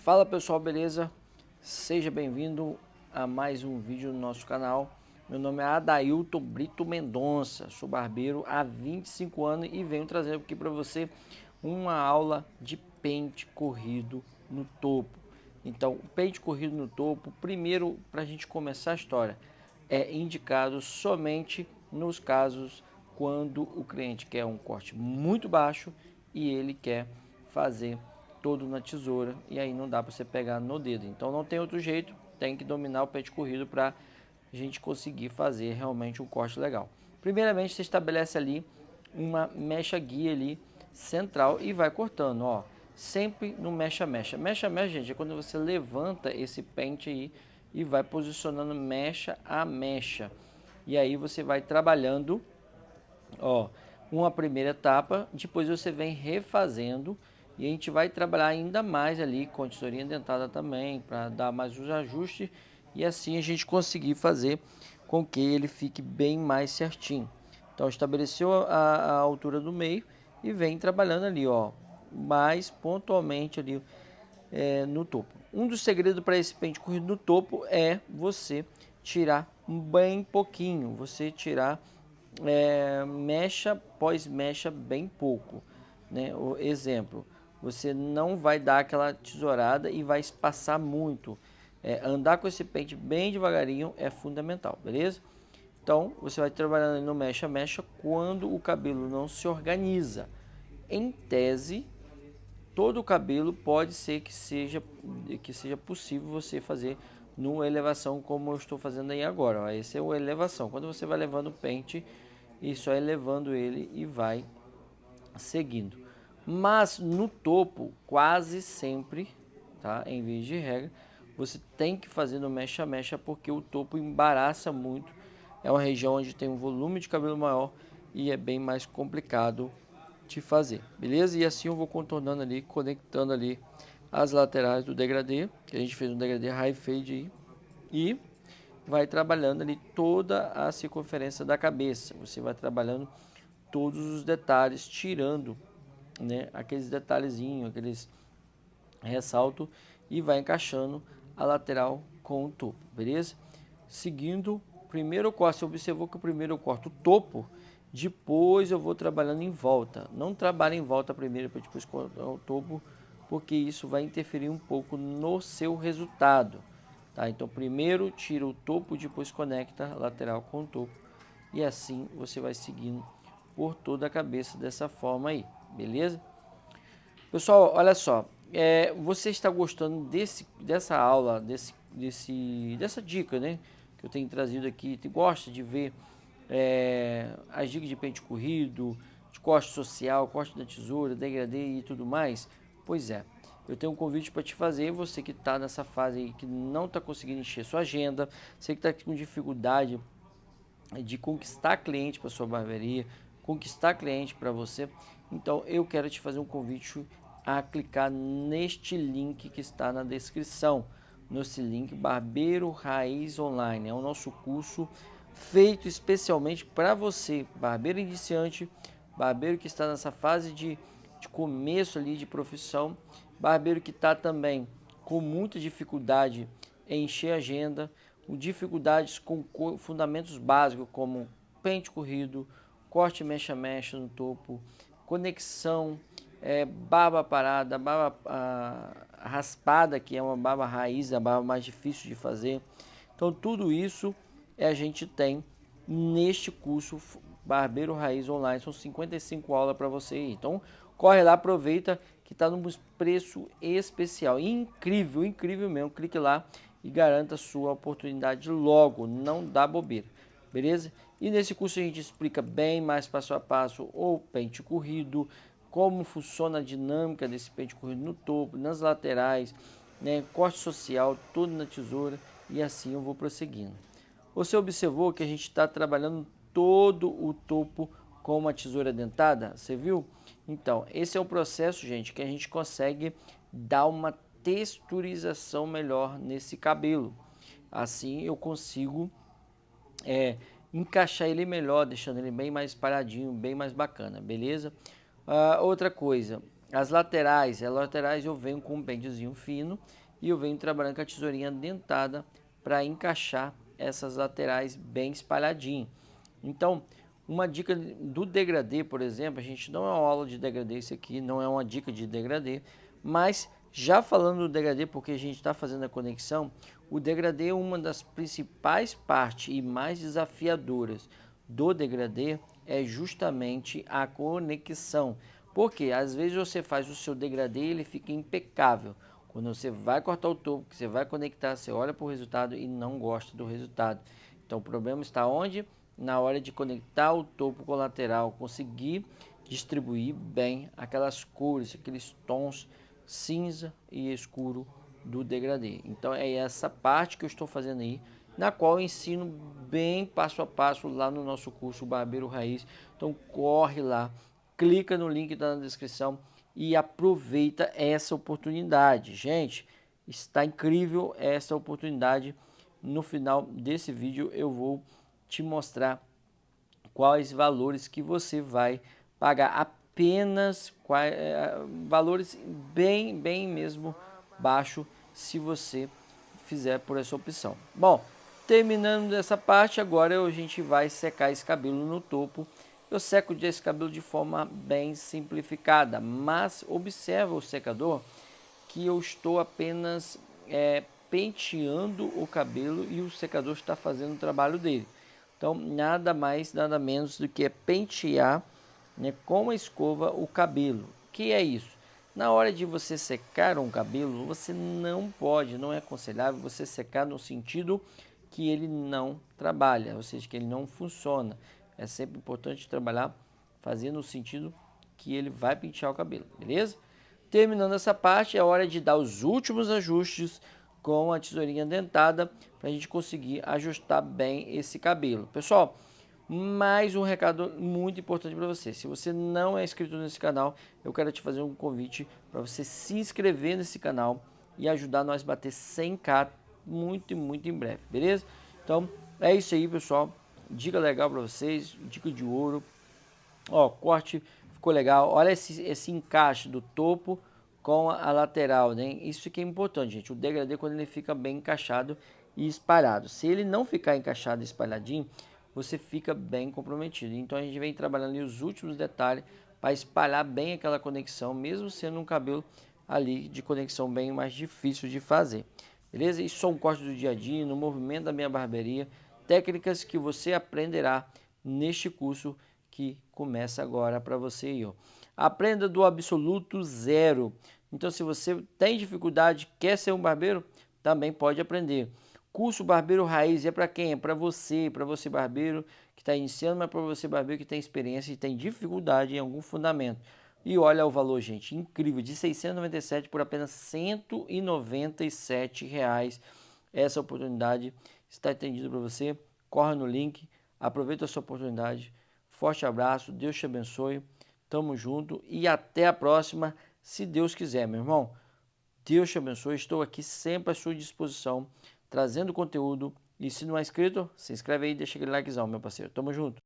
Fala pessoal, beleza? Seja bem-vindo a mais um vídeo no nosso canal. Meu nome é Adailton Brito Mendonça, sou barbeiro há 25 anos e venho trazer aqui para você uma aula de pente corrido no topo. Então, o pente corrido no topo, primeiro, para a gente começar a história, é indicado somente nos casos quando o cliente quer um corte muito baixo e ele quer fazer todo na tesoura, e aí não dá para você pegar no dedo. Então não tem outro jeito, tem que dominar o pente corrido para a gente conseguir fazer realmente um corte legal. Primeiramente você estabelece ali uma mecha guia ali central e vai cortando, ó, sempre no mecha-mecha. Mecha-mecha, gente, é quando você levanta esse pente aí e vai posicionando mecha a mecha. E aí você vai trabalhando, ó, uma primeira etapa, depois você vem refazendo e a gente vai trabalhar ainda mais ali com a tesourinha dentada também, para dar mais os ajustes e assim a gente conseguir fazer com que ele fique bem mais certinho. Então estabeleceu a altura do meio e vem trabalhando ali, ó, mais pontualmente ali no topo. Um dos segredos para esse pente corrido no topo é você tirar bem pouquinho, você tirar mecha pós mecha bem pouco, né? O exemplo, você não vai dar aquela tesourada e vai espaçar muito. Andar com esse pente bem devagarinho é fundamental, beleza? Então você vai trabalhando no mecha mecha quando o cabelo não se organiza. Em tese, todo o cabelo pode ser que seja possível você fazer numa elevação como eu estou fazendo aí agora, ó. Esse é o elevação, quando você vai levando o pente e só elevando ele e vai seguindo. Mas no topo, quase sempre, tá, em vez de regra, você tem que fazer no mecha mecha porque o topo embaraça muito, é uma região onde tem um volume de cabelo maior e é bem mais complicado de fazer, beleza? E assim eu vou contornando ali, conectando ali as laterais do degradê, que a gente fez um degradê high fade aí, e vai trabalhando ali toda a circunferência da cabeça. Você vai trabalhando todos os detalhes, tirando, né, aqueles detalhezinhos, aqueles ressalto e vai encaixando a lateral com o topo, beleza? Seguindo, primeiro eu corto, você observou que o primeiro eu corto o topo, depois eu vou trabalhando em volta. Não trabalhe em volta primeiro para depois cortar o topo, porque isso vai interferir um pouco no seu resultado. Tá? Então primeiro tira o topo, depois conecta a lateral com o topo. E assim você vai seguindo por toda a cabeça dessa forma aí, beleza? Pessoal, olha só, você está gostando dessa aula, dessa dica, né, que eu tenho trazido aqui? Você gosta de ver as dicas de pente corrido, de corte social, corte da tesoura, degradê e tudo mais? Pois é, eu tenho um convite para te fazer, você que está nessa fase aí, que não está conseguindo encher sua agenda, você que está com dificuldade de conquistar cliente para sua barbearia, conquistar cliente para você. Então eu quero te fazer um convite a clicar neste link que está na descrição, nesse link Barbeiro Raiz Online. É o nosso curso feito especialmente para você, barbeiro iniciante, barbeiro que está nessa fase de começo ali de profissão, barbeiro que está também com muita dificuldade em encher a agenda, dificuldades com fundamentos básicos como pente corrido, corte mecha-mecha no topo, conexão, barba parada, barba raspada, que é uma barba raiz, a barba mais difícil de fazer. Então tudo isso a gente tem neste curso Barbeiro Raiz Online. São 55 aulas para você ir. Então corre lá, aproveita que está num preço especial, incrível, incrível mesmo. Clique lá e garanta sua oportunidade logo, não dá bobeira, beleza? E nesse curso a gente explica bem mais passo a passo o pente corrido, como funciona a dinâmica desse pente corrido no topo, nas laterais, né, corte social, tudo na tesoura, e assim eu vou prosseguindo. Você observou que a gente está trabalhando todo o topo com uma tesoura dentada? Você viu? Então, esse é o processo, gente, que a gente consegue dar uma texturização melhor nesse cabelo. Assim eu consigo encaixar ele melhor, deixando ele bem mais paradinho, bem mais bacana, beleza? Outra coisa, As laterais eu venho com um pentezinho fino e eu venho trabalhando com a tesourinha dentada para encaixar essas laterais bem espalhadinho. Então, uma dica do degradê, por exemplo, a gente não é uma aula de degradê isso aqui, não é uma dica de degradê, mas já falando do degradê, porque a gente está fazendo a conexão, o degradê é uma das principais partes e mais desafiadoras do degradê é justamente a conexão. Porque às vezes você faz o seu degradê e ele fica impecável. Quando você vai cortar o topo, você vai conectar, você olha para o resultado e não gosta do resultado. Então o problema está onde? Na hora de conectar o topo com o lateral, conseguir distribuir bem aquelas cores, aqueles tons cinza e escuro do degradê. Então é essa parte que eu estou fazendo aí, na qual eu ensino bem passo a passo lá no nosso curso Barbeiro Raiz. Então corre lá, clica no link que está na descrição e aproveita essa oportunidade. Gente, está incrível essa oportunidade. No final desse vídeo eu vou te mostrar quais valores que você vai pagar, apenas valores bem mesmo baixo se você fizer por essa opção. Bom, terminando dessa parte, agora a gente vai secar esse cabelo no topo. Eu seco esse cabelo de forma bem simplificada, mas observa o secador que eu estou apenas penteando o cabelo e o secador está fazendo o trabalho dele. Então, nada mais, nada menos do que pentear, né, com a escova o cabelo. O que é isso? Na hora de você secar um cabelo, você não pode, não é aconselhável você secar no sentido que ele não trabalha, ou seja, que ele não funciona. É sempre importante trabalhar fazendo no sentido que ele vai pentear o cabelo, beleza? Terminando essa parte, é hora de dar os últimos ajustes com a tesourinha dentada para a gente conseguir ajustar bem esse cabelo. Pessoal, mais um recado muito importante para você. Se você não é inscrito nesse canal, eu quero te fazer um convite para você se inscrever nesse canal e ajudar nós a bater 100k muito em breve, beleza? Então, é isso aí, pessoal. Dica legal para vocês, dica de ouro. Ó, corte ficou legal. Olha esse encaixe do topo com a lateral, né? Isso que é importante, gente. O degradê quando ele fica bem encaixado e espalhado. Se ele não ficar encaixado e espalhadinho, você fica bem comprometido. Então a gente vem trabalhando ali os últimos detalhes para espalhar bem aquela conexão, mesmo sendo um cabelo ali de conexão bem mais difícil de fazer. Beleza? Isso é um corte do dia a dia, no movimento da minha barbearia. Técnicas que você aprenderá neste curso que começa agora para você aí, ó. Aprenda do absoluto zero. Então, se você tem dificuldade, quer ser um barbeiro, também pode aprender. Curso Barbeiro Raiz é para quem? É para você barbeiro que está iniciando, mas para você barbeiro que tem experiência e tem dificuldade em algum fundamento. E olha o valor, gente, incrível, de 697 por apenas R$ 197. Essa oportunidade está atendida para você. Corre no link, aproveita essa oportunidade. Forte abraço, Deus te abençoe, tamo junto e até a próxima, se Deus quiser, meu irmão. Deus te abençoe, estou aqui sempre à sua disposição, trazendo conteúdo. E se não é inscrito, se inscreve aí e deixa aquele likezão, meu parceiro. Tamo junto.